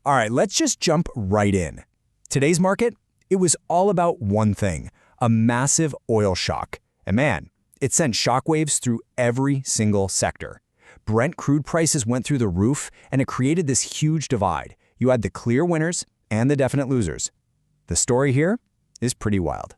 All right, let's just jump right in. Today's market, it was all about one thing, a massive oil shock. And man, it sent shockwaves through every single sector. Brent crude prices went through the roof, and it created this huge divide. You had the clear winners and the definite losers. The story here is pretty wild.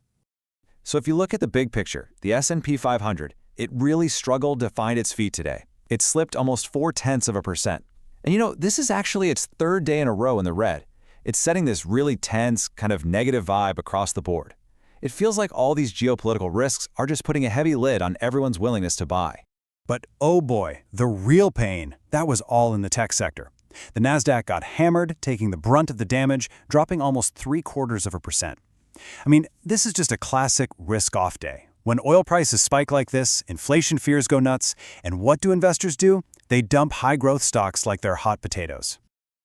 So if you look at the big picture, the S&P 500, it really struggled to find its feet today. It slipped almost 0.4%. And you know, this is actually its third day in a row in the red. It's setting this really tense, kind of negative vibe across the board. It feels like all these geopolitical risks are just putting a heavy lid on everyone's willingness to buy. But oh boy, the real pain, that was all in the tech sector. The Nasdaq got hammered, taking the brunt of the damage, dropping almost 0.75%. I mean, this is just a classic risk-off day. When oil prices spike like this, inflation fears go nuts, and what do investors do? They dump high-growth stocks like they're hot potatoes.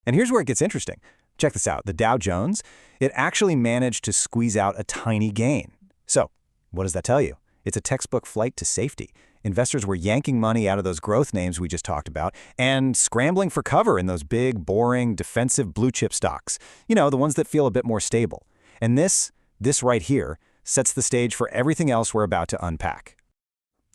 And here's where it gets interesting. Check this out. The Dow Jones, it actually managed to squeeze out a tiny gain. So, what does that tell you? It's a textbook flight to safety. Investors were yanking money out of those growth names we just talked about and scrambling for cover in those big, boring, defensive blue-chip stocks. You know, the ones that feel a bit more stable. And this right here sets the stage for everything else we're about to unpack.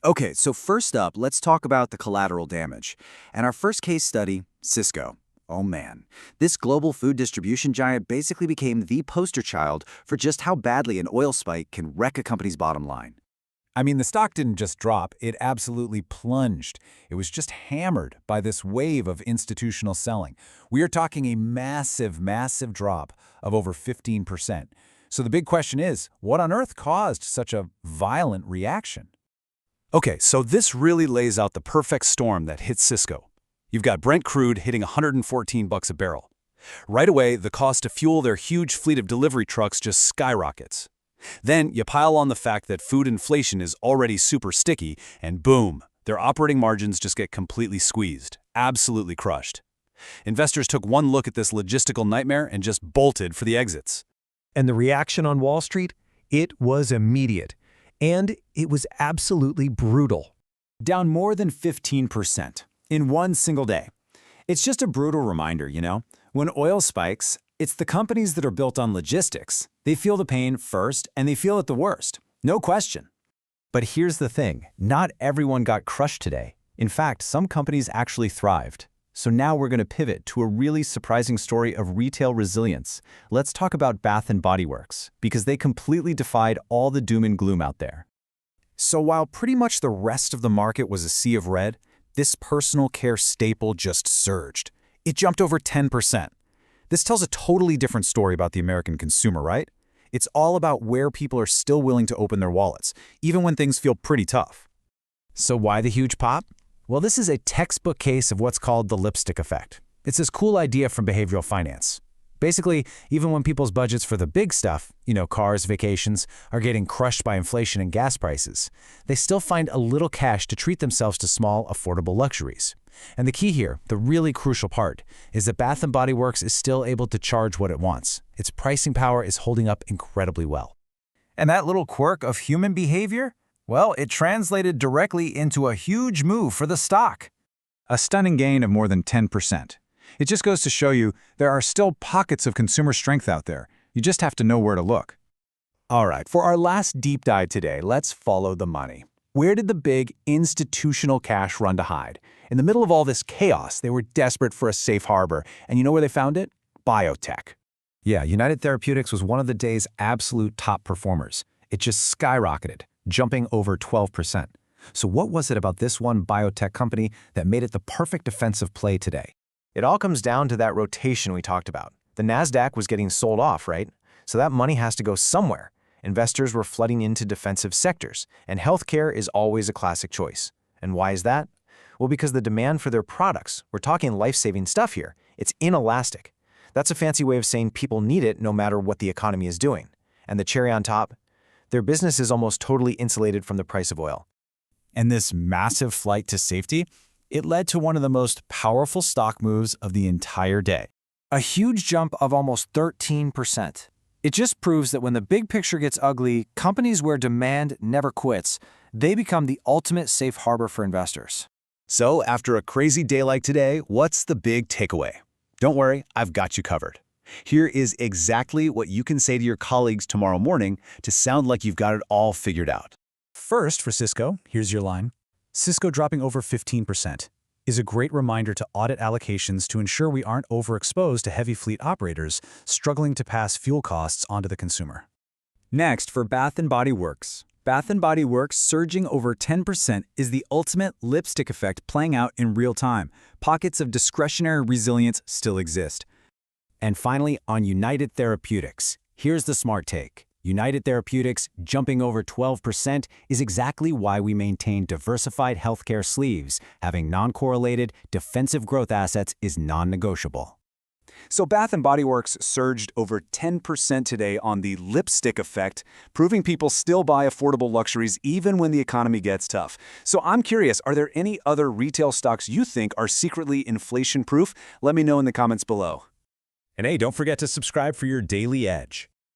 Okay, so first up, let's talk about the collateral damage. And our first case study, Sysco. Oh man, this global food distribution giant basically became the poster child for just how badly an oil spike can wreck a company's bottom line. I mean, the stock didn't just drop, it absolutely plunged. It was just hammered by this wave of institutional selling. We are talking a massive, massive drop of over 15%. So the big question is, what on earth caused such a violent reaction? Okay, so this really lays out the perfect storm that hit Sysco. You've got Brent crude hitting $114 a barrel. Right away, the cost to fuel their huge fleet of delivery trucks just skyrockets. Then you pile on the fact that food inflation is already super sticky, and boom, their operating margins just get completely squeezed, absolutely crushed. Investors took one look at this logistical nightmare and just bolted for the exits. And the reaction on Wall Street? It was immediate. And it was absolutely brutal. Down more than 15% in one single day. It's just a brutal reminder, you know? When oil spikes, it's the companies that are built on logistics. They feel the pain first, and they feel it the worst. No question. But here's the thing. Not everyone got crushed today. In fact, some companies actually thrived. So now we're going to pivot to a really surprising story of retail resilience. Let's talk about Bath & Body Works, because they completely defied all the doom and gloom out there. So while pretty much the rest of the market was a sea of red, this personal care staple just surged. It jumped over 10%. This tells a totally different story about the American consumer, right? It's all about where people are still willing to open their wallets, even when things feel pretty tough. So why the huge pop? Well, this is a textbook case of what's called the lipstick effect. It's this cool idea from behavioral finance. Basically, even when people's budgets for the big stuff, you know, cars, vacations, are getting crushed by inflation and gas prices, they still find a little cash to treat themselves to small, affordable luxuries. And the key here, the really crucial part, is that Bath & Body Works is still able to charge what it wants. Its pricing power is holding up incredibly well. And that little quirk of human behavior? Well, it translated directly into a huge move for the stock. A stunning gain of more than 10%. It just goes to show you there are still pockets of consumer strength out there. You just have to know where to look. All right, for our last deep dive today, let's follow the money. Where did the big institutional cash run to hide? In the middle of all this chaos, they were desperate for a safe harbor. And you know where they found it? Biotech. Yeah, United Therapeutics was one of the day's absolute top performers. It just skyrocketed, jumping over 12%. So what was it about this one biotech company that made it the perfect defensive play today? It all comes down to that rotation we talked about. The Nasdaq was getting sold off, right? So that money has to go somewhere. Investors were flooding into defensive sectors, and healthcare is always a classic choice. And why is that? Well, because the demand for their products, we're talking life-saving stuff here, it's inelastic. That's a fancy way of saying people need it no matter what the economy is doing. And the cherry on top, their business is almost totally insulated from the price of oil. And this massive flight to safety, it led to one of the most powerful stock moves of the entire day. A huge jump of almost 13%. It just proves that when the big picture gets ugly, companies where demand never quits, they become the ultimate safe harbor for investors. So after a crazy day like today, what's the big takeaway? Don't worry, I've got you covered. Here is exactly what you can say to your colleagues tomorrow morning to sound like you've got it all figured out. First, for Sysco, here's your line. Sysco dropping over 15% is a great reminder to audit allocations to ensure we aren't overexposed to heavy fleet operators struggling to pass fuel costs onto the consumer. Next, for Bath & Body Works. Bath & Body Works surging over 10% is the ultimate lipstick effect playing out in real time. Pockets of discretionary resilience still exist. And finally, on United Therapeutics, here's the smart take. United Therapeutics jumping over 12% is exactly why we maintain diversified healthcare sleeves. Having non-correlated, defensive growth assets is non-negotiable. So Bath & Body Works surged over 10% today on the lipstick effect, proving people still buy affordable luxuries even when the economy gets tough. So I'm curious, are there any other retail stocks you think are secretly inflation-proof? Let me know in the comments below. And hey, don't forget to subscribe for your daily edge.